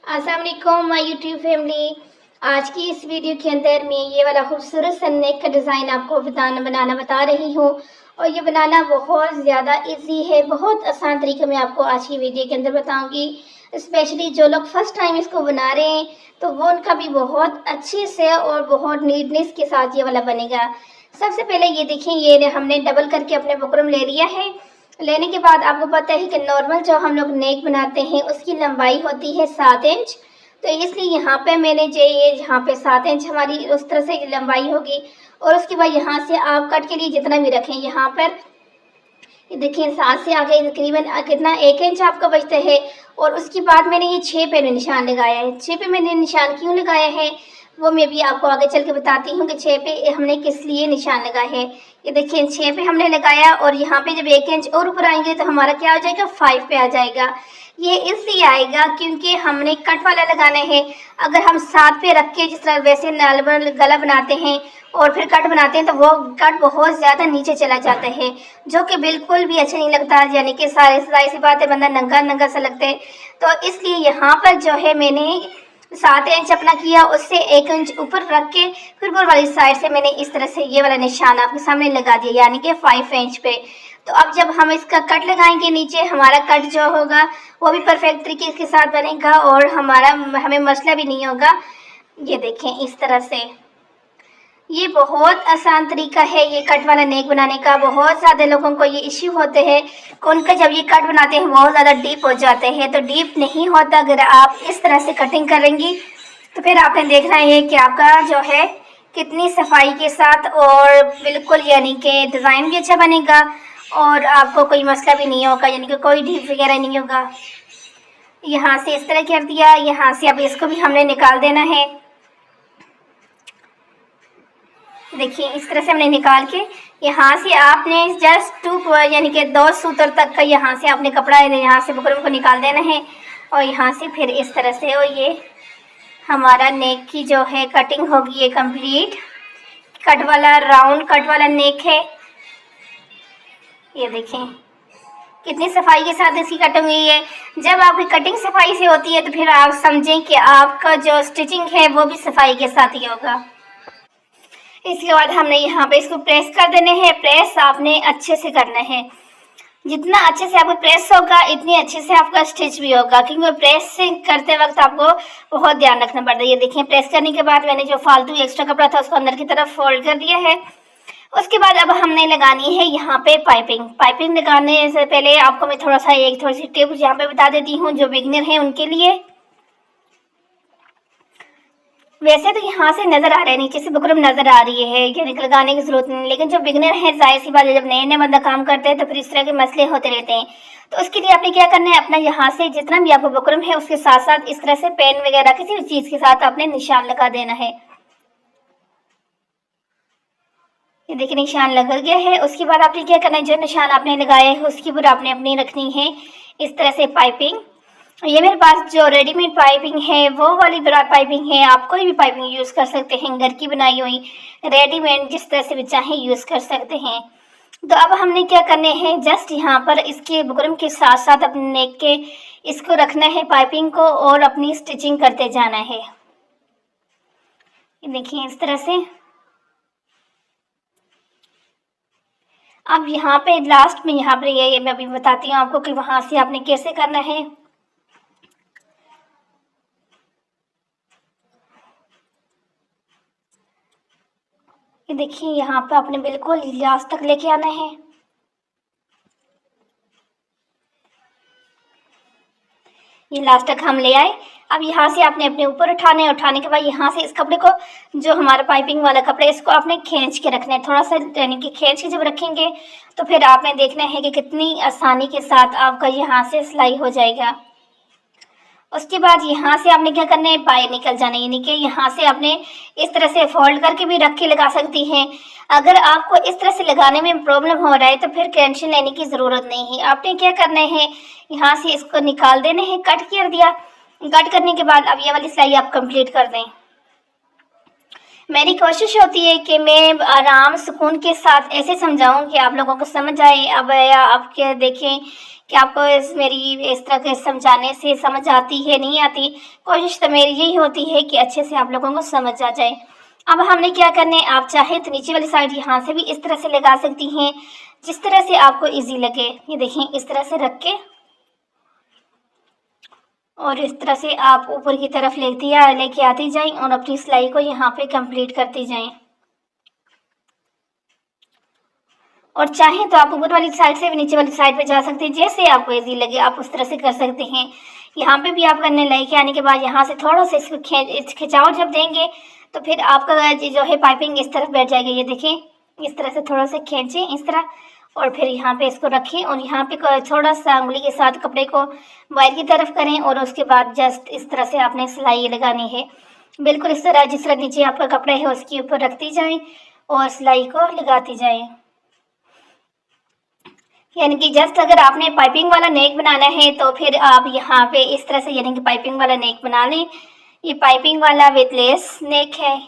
अस्सलाम वालेकुम my YouTube family. आज की इस वीडियो के अंदर मैं ये वाला खूबसूरत सा नेक का डिज़ाइन आपको बनाना बता रही हूँ। और ये बनाना बहुत ज़्यादा इजी है, बहुत आसान तरीके में आपको आज की वीडियो के अंदर बताऊंगी। स्पेशली जो लोग फर्स्ट टाइम इसको बना रहे हैं तो वो उनका भी बहुत अच्छे से और बहुत नीटनेस के साथ ये वाला बनेगा। सबसे पहले ये देखें, ये हमने डबल करके अपने बुकरम ले लिया है। लेने के बाद आपको पता है कि नॉर्मल जो हम लोग नेक बनाते हैं उसकी लंबाई होती है 7 इंच। तो इसलिए यहाँ पे मैंने जो ये यहाँ पे 7 इंच हमारी उस तरह से लंबाई होगी। और उसके बाद यहाँ से आप कट के लिए जितना भी रखें, यहाँ पर ये देखिए 7 से आगे तकरीबन कितना 1 इंच आपका बचता है। और उसके बाद मैंने ये 6 पे निशान लगाया है। 6 पे मैंने निशान क्यों लगाया है वो मैं भी आपको आगे चल के बताती हूँ कि 6 पे हमने किस लिए निशान लगाया है। ये देखिए 6 पे हमने लगाया और यहाँ पे जब 1 इंच और ऊपर आएंगे तो हमारा क्या हो जाएगा, 5 पे आ जाएगा। ये इसलिए आएगा क्योंकि हमने कट वाला लगाना है। अगर हम 7 पे रख के जिस तरह वैसे गला बनाते हैं और फिर कट बनाते हैं तो वो कट बहुत ज़्यादा नीचे चला जाता है, जो कि बिल्कुल भी अच्छा नहीं लगता। यानी कि सारी सी बातें बंदा नंगा नंगा सा लगता है। तो इसलिए यहाँ पर जो है मैंने 7 इंच अपना किया, उससे 1 इंच ऊपर रख के फिर ऊपर वाली साइड से मैंने इस तरह से ये वाला निशान आपके सामने लगा दिया, यानी कि 5 इंच पे। तो अब जब हम इसका कट लगाएंगे नीचे, हमारा कट जो होगा वो भी परफेक्ट तरीके के साथ बनेगा और हमें मसला भी नहीं होगा। ये देखें इस तरह से, ये बहुत आसान तरीका है ये कट वाला नेक बनाने का। बहुत ज़्यादा लोगों को ये इश्यू होते हैं कि उनका जब ये कट बनाते हैं बहुत ज़्यादा डीप हो जाते हैं। तो डीप नहीं होता, अगर आप इस तरह से कटिंग करेंगी तो फिर आपने देखना है कि आपका जो है कितनी सफाई के साथ और बिल्कुल यानी कि डिज़ाइन भी अच्छा बनेगा और आपको कोई मसला भी नहीं होगा, यानी कि कोई डीप वगैरह नहीं होगा। यहाँ से इस तरह कर दिया, यहाँ से अब इसको भी हमने निकाल देना है। देखिए इस तरह से हमने निकाल के यहाँ से आपने जस्ट 2 यानी कि 2 सूत्र तक का यहाँ से आपने कपड़ा यहाँ से बुकरम को निकाल देना है। और यहाँ से फिर इस तरह से, और ये हमारा नेक की जो है कटिंग होगी ये कंप्लीट। कट वाला राउंड कट वाला नेक है। ये देखें कितनी सफाई के साथ इसकी कटिंग हुई है। जब आपकी कटिंग सफाई से होती है तो फिर आप समझें कि आपका जो स्टिचिंग है वो भी सफाई के साथ ही होगा। इसके बाद हमने यहाँ पे इसको प्रेस कर देने हैं। प्रेस आपने अच्छे से करना है, जितना अच्छे से आपको प्रेस होगा इतनी अच्छे से आपका स्टिच भी होगा, क्योंकि प्रेस करते वक्त आपको बहुत ध्यान रखना पड़ता है। ये देखिए प्रेस करने के बाद मैंने जो फालतू एक्स्ट्रा कपड़ा था उसको अंदर की तरफ फोल्ड कर दिया है। उसके बाद अब हमने लगानी है यहाँ पे पाइपिंग। पाइपिंग लगाने से पहले आपको मैं थोड़ी सी टिप्स यहाँ पे बता देती हूँ जो बिगनर हैं उनके लिए। वैसे तो यहाँ से नज़र आ रहा है, नीचे से बुकरम नज़र आ रही है, यानी कि लगाने की ज़रूरत नहीं। लेकिन जो बिगनर है जाहिर सी बात है, जब नए नए बंदा काम करते हैं तो फिर इस तरह के मसले होते रहते हैं। तो उसके लिए आपने क्या करना है, अपना यहाँ से जितना भी आपको बुकरम है उसके साथ साथ इस तरह से पेन वगैरह किसी भी चीज़ के साथ आपने निशान लगा देना है। ये देखिए निशान लग गया है। उसके बाद आपने क्या करना है, जो निशान आपने लगाया है उसके ऊपर आपने अपनी रखनी है इस तरह से पाइपिंग। ये मेरे पास जो रेडीमेड पाइपिंग है वो वाली पाइपिंग है। आप कोई भी पाइपिंग यूज़ कर सकते हैं, घर की बनाई हुई रेडीमेड जिस तरह से भी चाहें यूज़ कर सकते हैं। तो अब हमने क्या करने हैं, जस्ट यहाँ पर इसके बुकरम के साथ साथ अपने नेक के इसको रखना है पाइपिंग को और अपनी स्टिचिंग करते जाना है। ये देखिए इस तरह से। अब यहाँ पे लास्ट में यहाँ पर ये मैं अभी बताती हूँ आपको कि वहाँ से आपने कैसे करना है। ये देखिए यहाँ पे आपने बिल्कुल लास्ट तक लेके आना है। ये लास्ट तक हम ले आए। अब यहाँ से आपने अपने ऊपर उठाने के बाद यहाँ से इस कपड़े को, जो हमारा पाइपिंग वाला कपड़ा है, इसको आपने खींच के रखना है थोड़ा सा, यानी कि खींच के जब रखेंगे तो फिर आपने देखना है कि कितनी आसानी के साथ आपका यहाँ से सिलाई हो जाएगा। उसके बाद यहाँ से आपने क्या करना है, बाहर निकल जाना है, यानी कि यहाँ से आपने इस तरह से फोल्ड करके भी रख के लगा सकती हैं। अगर आपको इस तरह से लगाने में प्रॉब्लम हो रहा है तो फिर टेंशन लेने की ज़रूरत नहीं है। आपने क्या करना है, यहाँ से इसको निकाल देना है। कट कर दिया, कट करने के बाद अब ये वाली सिलाई आप कंप्लीट कर दें। मेरी कोशिश होती है कि मैं आराम सुकून के साथ ऐसे समझाऊं कि आप लोगों को समझ आए। अब या आप क्या देखें कि आपको मेरी इस तरह के समझाने से समझ आती है नहीं आती। कोशिश तो मेरी यही होती है कि अच्छे से आप लोगों को समझ आ जाए। अब हमने क्या करना है, आप चाहे तो नीचे वाली साइड यहाँ से भी इस तरह से लगा सकती हैं, जिस तरह से आपको ईजी लगे। ये देखें, इस तरह से रख के और इस तरह से आप ऊपर की तरफ लेके आती जाएं और अपनी सिलाई को यहाँ पे कंप्लीट करती जाएं। और चाहें तो आप ऊपर वाली साइड से भी नीचे वाली साइड पे जा सकते हैं, जैसे आपको इजी लगे आप उस तरह से कर सकते हैं। यहाँ पे भी आप करने लेके आने के बाद यहाँ से थोड़ा सा इसको खिंचाव जब देंगे तो फिर आपका जो है पाइपिंग इस तरफ बैठ जाएगी। ये देखें, इस तरह से थोड़ा सा खींचें इस तरह और फिर यहाँ पे इसको रखें और यहाँ पे थोड़ा सा उंगली के साथ कपड़े को बाहर की तरफ करें और उसके बाद जस्ट इस तरह से आपने सिलाई लगानी है। बिल्कुल इस तरह जिस तरह नीचे आपका कपड़ा है उसके ऊपर रखती जाएं और सिलाई को लगाती जाएं। यानी कि जस्ट अगर आपने पाइपिंग वाला नेक बनाना है तो फिर आप यहाँ पे इस तरह से यानी कि पाइपिंग वाला नेक बना लें। ये पाइपिंग वाला विद लेस नेक है।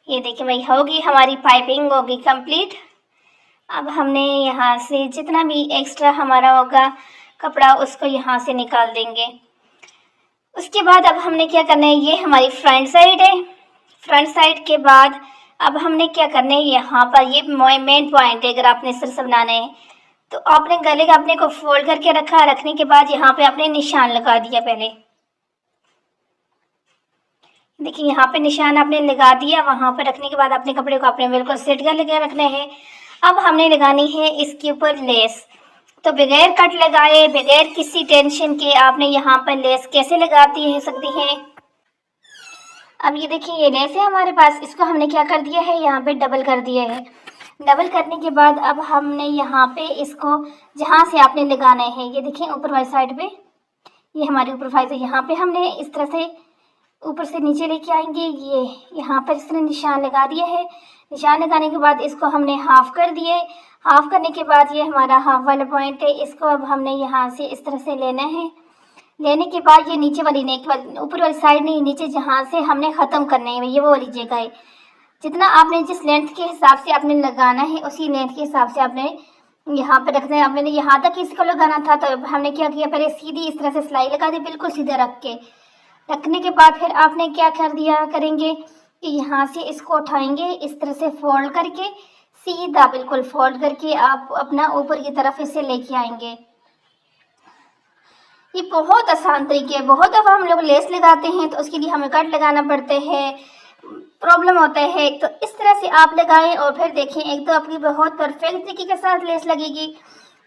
ये देखिए भाई, होगी हमारी पाइपिंग होगी कंप्लीट। अब हमने यहाँ से जितना भी एक्स्ट्रा हमारा होगा कपड़ा उसको यहाँ से निकाल देंगे। उसके बाद अब हमने क्या करना है, ये हमारी फ्रंट साइड है। फ्रंट साइड के बाद अब हमने क्या करना है, यहाँ पर ये मेन पॉइंट है। अगर आपने सिर से बनाना है तो आपने गले का अपने को फोल्ड करके रखा, रखने के बाद यहाँ पे आपने निशान लगा दिया। पहले देखिए यहाँ पे निशान आपने लगा दिया, वहां पर रखने के बाद अपने कपड़े को आपने बिल्कुल सेट कर लगा रखना है। अब हमने लगानी है इसके ऊपर लेस। तो बगैर कट लगाए, बगैर किसी टेंशन के आपने यहाँ पर लेस कैसे लगाती है सकती हैं। अब ये देखिए, ये लेस है हमारे पास, इसको हमने क्या कर दिया है, यहाँ पे डबल कर दिया है। डबल करने के बाद अब हमने यहाँ पे इसको जहाँ से आपने लगाना है, ये देखिए ऊपर वाली साइड पे, ये हमारी ऊपर वाली साइड, यहाँ पे हमने इस तरह से ऊपर से नीचे लेके आएंगे। ये यहाँ पर इस तरह निशान लगा दिया है। निशान लगाने के बाद इसको हमने हाफ कर दिए। हाफ करने के बाद ये हमारा हाफ वाला पॉइंट है, इसको अब हमने यहाँ से इस तरह से लेना है। लेने के बाद ये नीचे वाली नेक वाली, ऊपर वाली साइड नहीं, नीचे जहाँ से हमने ख़त्म करना है ये वो वाली जगह है। जितना आपने जिस लेंथ के हिसाब से आपने लगाना है उसी लेंथ के हिसाब से आपने यहाँ पे रखना है। अब मैंने यहाँ तक इसको लगाना था तो हमने क्या किया, पहले सीधी इस तरह से सिलाई लगा दी, बिल्कुल सीधा रख के। रखने के बाद फिर आपने क्या कर दिया करेंगे कि यहाँ से इसको उठाएंगे, इस तरह से फोल्ड करके सीधा बिल्कुल फोल्ड करके आप अपना ऊपर की तरफ इसे लेके आएंगे। ये बहुत आसान तरीके है। बहुत दफ़ा हम लोग लेस लगाते हैं तो उसके लिए हमें कट लगाना पड़ते हैं, प्रॉब्लम होता है। एक तो इस तरह से आप लगाएं और फिर देखें, एक तो आपकी बहुत परफेक्ट तरीके के साथ लेस लगेगी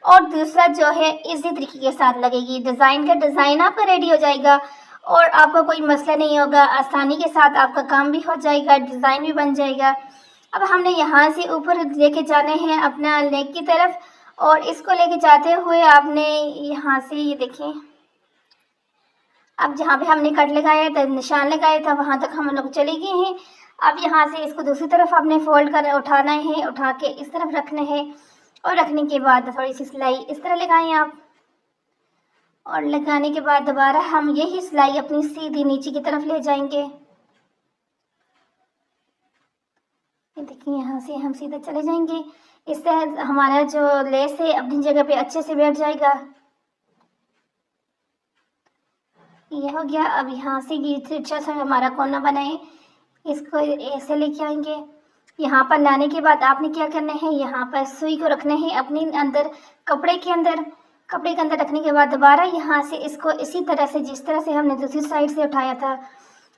और दूसरा जो है इसी तरीके के साथ लगेगी। डिज़ाइन का डिज़ाइन आपका रेडी हो जाएगा और आपका कोई मसला नहीं होगा, आसानी के साथ आपका काम भी हो जाएगा, डिज़ाइन भी बन जाएगा। अब हमने यहाँ से ऊपर लेके जाने हैं अपना नेक की तरफ और इसको लेके जाते हुए आपने यहाँ से ये देखें, अब जहाँ पे हमने कट लगाया था, निशान लगाया था, वहाँ तक हम लोग चले गए हैं। अब यहाँ से इसको दूसरी तरफ आपने फोल्ड कर उठाना है, उठा के इस तरफ रखना है और रखने के बाद थोड़ी सी सिलाई इस तरह लगाएं आप। और लगाने के बाद दोबारा हम यही सिलाई अपनी सीधी नीचे की तरफ ले जाएंगे। देखिए यहाँ से हम सीधा चले जाएंगे, इससे हमारा जो लेस है अपनी जगह पे अच्छे से बैठ जाएगा। ये हो गया। अब यहाँ से ये अच्छा सा हमारा कोना बनाए, इसको ऐसे लेके आएंगे। यहाँ पर लाने के बाद आपने क्या करना है, यहाँ पर सुई को रखना है अपने अंदर, कपड़े के अंदर। कपड़े के अंदर रखने के बाद दोबारा यहाँ से इसको इसी तरह से जिस तरह से हमने दूसरी साइड से उठाया था,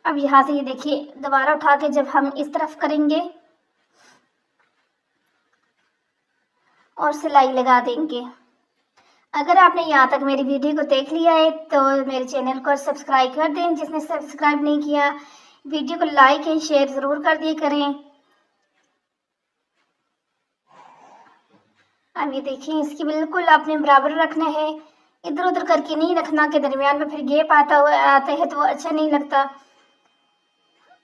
अब यहाँ से ये देखिए दोबारा उठा के जब हम इस तरफ करेंगे और सिलाई लगा देंगे। अगर आपने यहाँ तक मेरी वीडियो को देख लिया है तो मेरे चैनल को सब्सक्राइब कर दें। जिसने सब्सक्राइब नहीं किया, वीडियो को लाइक एंड शेयर ज़रूर कर दिया करें। अब ये देखिए, इसकी बिल्कुल आपने बराबर रखना है, इधर उधर करके नहीं रखना कि दरमियान में फिर गैप आता है तो वो अच्छा नहीं लगता।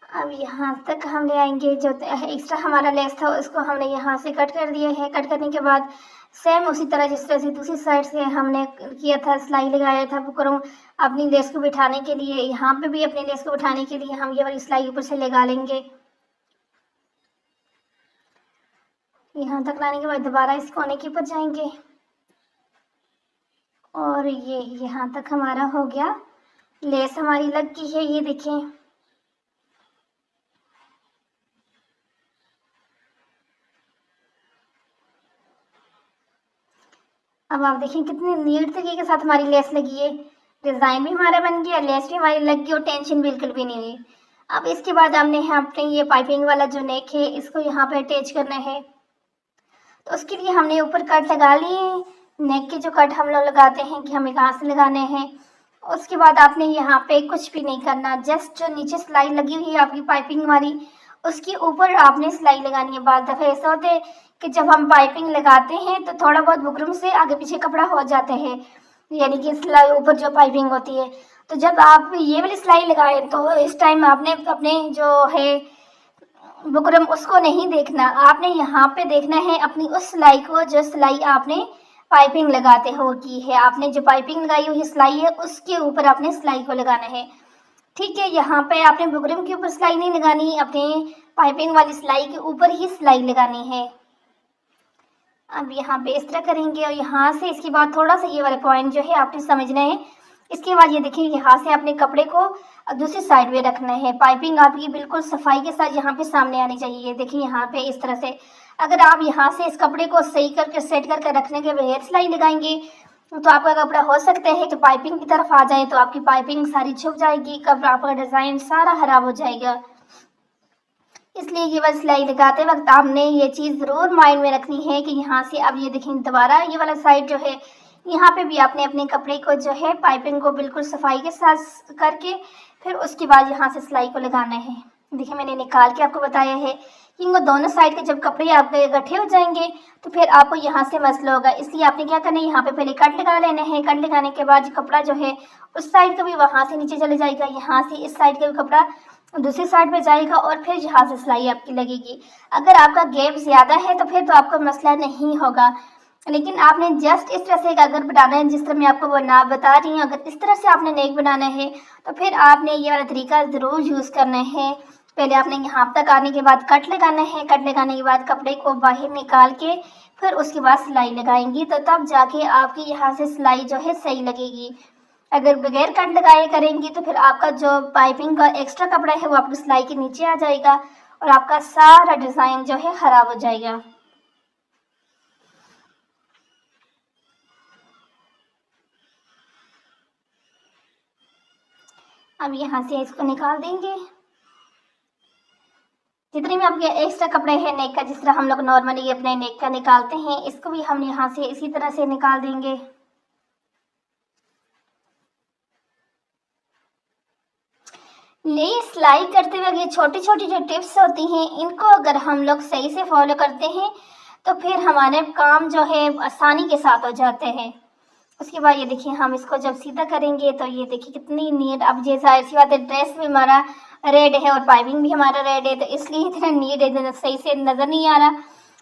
अब यहाँ तक हम ले आएंगे, जो एक्स्ट्रा हमारा लेस था उसको हमने यहाँ से कट कर दिया है। कट करने के बाद सेम उसी तरह जिस तरह से दूसरी साइड से हमने किया था, सिलाई लगाया था बुकरम अपनी लेस को बिठाने के लिए, यहाँ पे भी अपनी लेस को बिठाने के लिए हम ये वाली सिलाई ऊपर से लगा लेंगे। यहाँ तक लाने के बाद दोबारा इस कोने के ऊपर जाएंगे और ये यहाँ तक हमारा हो गया। लेस हमारी लग गई है, ये देखें। अब आप देखें कितनी नीट तरीके के साथ हमारी लेस लगी है। डिज़ाइन भी हमारा बन गया, लेस भी हमारी लग गई और टेंशन बिल्कुल भी नहीं हुई। अब इसके बाद हमने अपने ये पाइपिंग वाला जो नेक है इसको यहाँ पे अटैच करना है। तो उसके लिए हमने ऊपर कट लगा लिए। नेक के जो कट हम लोग लगाते हैं कि हमें कहाँ से लगाने हैं। उसके बाद आपने यहाँ पे कुछ भी नहीं करना, जस्ट जो नीचे सिलाई लगी हुई है आपकी पाइपिंग वाली, उसके ऊपर आपने सिलाई लगानी है। बाद दफ़े ऐसा होता है कि जब हम पाइपिंग लगाते हैं तो थोड़ा बहुत बुकरम से आगे पीछे कपड़ा हो जाते हैं, यानी कि सिलाई ऊपर जो पाइपिंग होती है। तो जब आप ये वाली सिलाई लगाएं तो इस टाइम आपने अपने जो है बुकरम उसको नहीं देखना, आपने यहाँ पे देखना है अपनी उस सिलाई को जो सिलाई आपने पाइपिंग लगाते हो की है। आपने जो पाइपिंग लगाई हुई सिलाई है उसके ऊपर आपने सिलाई को लगाना है, ठीक है। यहाँ पे आपने बुकरम के ऊपर सिलाई नहीं लगानी, अपने पाइपिंग वाली सिलाई के ऊपर ही सिलाई लगानी है। अब यहाँ पे इस तरह करेंगे और यहाँ से इसके बाद थोड़ा सा ये वाला पॉइंट जो है आपने समझना है। इसके बाद ये देखिए यहाँ से अपने कपड़े को दूसरी साइड में रखना है। पाइपिंग आपकी बिल्कुल सफाई के साथ यहाँ पे सामने आनी चाहिए। ये देखिए यहाँ पे इस तरह से, अगर आप यहाँ से इस कपड़े को सही करके सेट करके रखने के बगैर सिलाई लगाएंगे तो आपका कपड़ा हो सकता है कि पाइपिंग की तरफ आ जाए तो आपकी पाइपिंग सारी छुप जाएगी, कपड़ा आपका डिज़ाइन सारा खराब हो जाएगा। इसलिए ये वाली सिलाई लगाते वक्त आपने ये चीज़ ज़रूर माइंड में रखनी है कि यहाँ से अब ये देखें दोबारा ये वाला साइड जो है यहाँ पे भी आपने अपने कपड़े को जो है पाइपिंग को बिल्कुल सफाई के साथ करके फिर उसके बाद यहाँ से सिलाई को लगाना है। देखिए मैंने निकाल के आपको बताया है कि इनको दोनों साइड के जब कपड़े आपके इकट्ठे हो जाएंगे तो फिर आपको यहाँ से मसला होगा। इसलिए आपने क्या करना है, यहाँ पे पहले कट लगा लेना है। कट लगाने के बाद कपड़ा जो है उस साइड का भी वहाँ से नीचे चले जाएगा, यहाँ से इस साइड का भी कपड़ा दूसरी साइड पे जाएगा और फिर यहाँ से सिलाई आपकी लगेगी। अगर आपका गैप ज़्यादा है तो फिर तो आपको मसला नहीं होगा, लेकिन आपने जस्ट इस तरह से अगर बनाना है जिस तरह मैं आपको बता रही हूँ, अगर इस तरह से आपने नेक बनाना है तो फिर आपने ये वाला तरीका ज़रूर यूज़ करना है। पहले आपने यहाँ तक आने के बाद कट लगाना है। कट लगाने के बाद कपड़े को बाहर निकाल के फिर उसके बाद सिलाई लगाएंगी तो तब जाके आपकी यहाँ से सिलाई जो है सही लगेगी। अगर बगैर कट लगाए करेंगी तो फिर आपका जो पाइपिंग का एक्स्ट्रा कपड़ा है वो आपकी सिलाई के नीचे आ जाएगा और आपका सारा डिज़ाइन जो है ख़राब हो जाएगा। अब यहाँ से इसको निकाल देंगे। जितने भी आपके एक्स्ट्रा कपड़े हैं नेक का, जिस तरह हम लोग नॉर्मली अपने नेक का निकालते हैं, इसको भी हम यहाँ से इसी तरह से निकाल देंगे। नई सिलाई करते वक्त ये छोटी छोटी जो टिप्स होती हैं इनको अगर हम लोग सही से फॉलो करते हैं तो फिर हमारे काम जो है आसानी के साथ हो जाते हैं। उसके बाद ये देखिए हम इसको जब सीधा करेंगे तो ये देखिए कितनी नीट, अब जैसा ऐसी बात है ड्रेस भी हमारा रेड है और पाइपिंग भी हमारा रेड है तो इसलिए इतना नीट है, सही से नज़र नहीं आ रहा,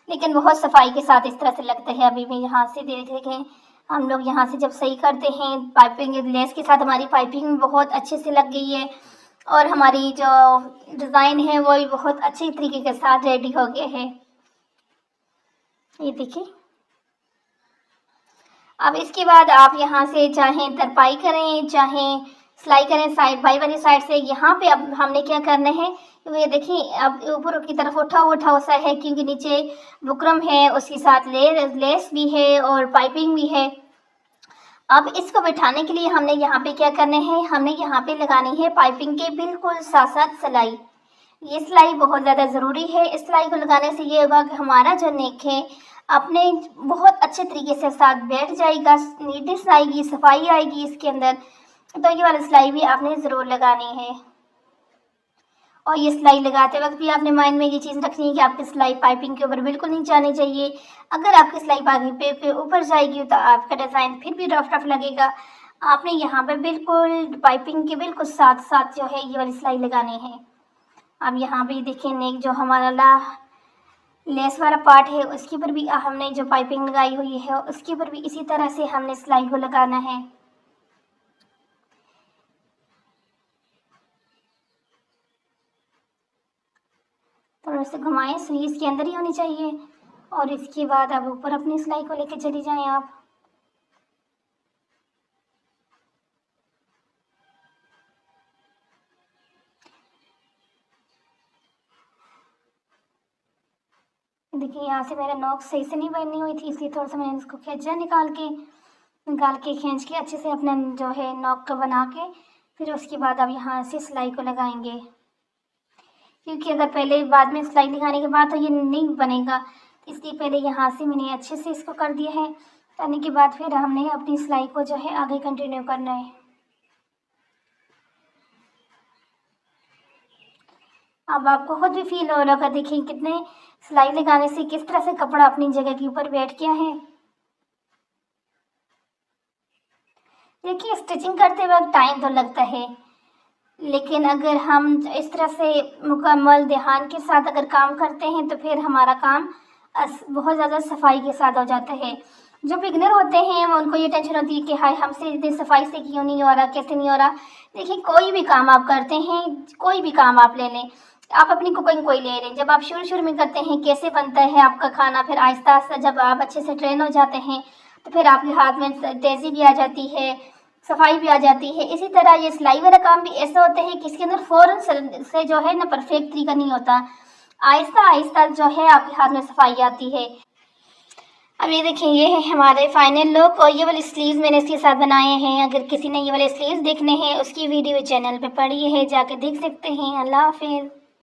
लेकिन बहुत सफाई के साथ इस तरह से लगता है। अभी भी यहाँ से देखें हम लोग यहाँ से जब सही करते हैं पाइपिंग लेस के साथ हमारी पाइपिंग बहुत अच्छे से लग गई है और हमारी जो डिज़ाइन है वो भी बहुत अच्छी तरीके के साथ रेडी हो गए हैं। ये देखिए अब इसके बाद आप यहाँ से चाहें तरपाई करें चाहें सिलाई करें साइड बाई वाली साइड से। यहाँ पे अब हमने क्या करना है, तो ये देखिए अब ऊपर की तरफ उठा सा है क्योंकि नीचे बुकरम है, उसके साथ लेस भी है और पाइपिंग भी है। अब इसको बैठाने के लिए हमने यहाँ पे क्या करना है, हमने यहाँ पे लगानी है पाइपिंग के बिल्कुल साथ साथ सिलाई। ये सिलाई बहुत ज़्यादा ज़रूरी है। इस सिलाई को लगाने से ये होगा कि हमारा जो नेक है अपने बहुत अच्छे तरीके से साथ बैठ जाएगा, नीटनेस आएगी, सफाई आएगी इसके अंदर। तो ये वाली सिलाई भी आपने ज़रूर लगानी है। और ये सिलाई लगाते वक्त भी आपने माइंड में ये चीज़ रखनी है कि आपकी सिलाई पाइपिंग के ऊपर बिल्कुल नहीं जानी चाहिए। अगर आपकी सिलाई पाइपिंग पे ऊपर जाएगी तो आपका डिज़ाइन फिर भी रफ लगेगा। आपने यहाँ पे बिल्कुल पाइपिंग के बिल्कुल साथ साथ जो है ये वाली सिलाई लगानी है। अब यहाँ पे देखिए नेक जो हमारा लेस वाला पार्ट है उसके ऊपर भी हमने जो पाइपिंग लगाई हुई है उसके ऊपर भी इसी तरह से हमने सिलाई को लगाना है। थोड़ा सा घुमाएं, सुई इसके अंदर ही होनी चाहिए और इसके बाद अब ऊपर अपनी सिलाई को लेकर चली जाएं आप। देखिए यहाँ से मेरा नॉक सही से नहीं बनी हुई थी, इसलिए थोड़ा सा मैंने इसको खींचा निकाल के खींच के अच्छे से अपने जो है नॉक को बना के फिर उसके बाद अब यहाँ से सिलाई को लगाएंगे, क्योंकि अगर पहले बाद में सिलाई लगाने के बाद तो ये नहीं बनेगा, इसलिए पहले यहाँ से मैंने अच्छे से इसको कर दिया है। करने के बाद फिर हमने अपनी सिलाई को जो है आगे कंटिन्यू करना है। अब आपको खुद भी फील हो रहा होगा, देखिए कितने सिलाई लगाने से किस तरह से कपड़ा अपनी जगह के ऊपर बैठ गया है। देखिए स्टिचिंग करते वक्त टाइम तो लगता है, लेकिन अगर हम इस तरह से मुकम्मल ध्यान के साथ अगर काम करते हैं तो फिर हमारा काम बहुत ज़्यादा सफाई के साथ हो जाता है। जो बिगनर होते हैं वो उनको ये टेंशन होती है कि हाय हमसे इतनी सफाई से क्यों नहीं हो रहा, कैसे नहीं हो रहा। देखिए कोई भी काम आप करते हैं, कोई भी काम आप ले लें, आप अपनी कुकिंग कोई ले लें, जब आप शुरू में करते हैं कैसे बनता है आपका खाना, फिर आहिस्ता आहिस्ता जब आप अच्छे से ट्रेन हो जाते हैं तो फिर आपके हाथ में तेज़ी भी आ जाती है, सफाई भी आ जाती है। इसी तरह ये सिलाई वाला काम भी ऐसा होता है कि इसके अंदर फ़ौरन से जो है ना परफेक्ट तरीका नहीं होता, आहिस्ता आहिस्ता जो है आपके हाथ में सफाई आती है। अब ये देखिए ये है हमारे फाइनल लुक और ये वाले स्लीव्स मैंने इसके साथ बनाए हैं। अगर किसी ने ये वाले स्लीव्स देखने हैं उसकी वीडियो चैनल पे पड़ी है, जाके देख सकते हैं। अल्लाह हाफिज़।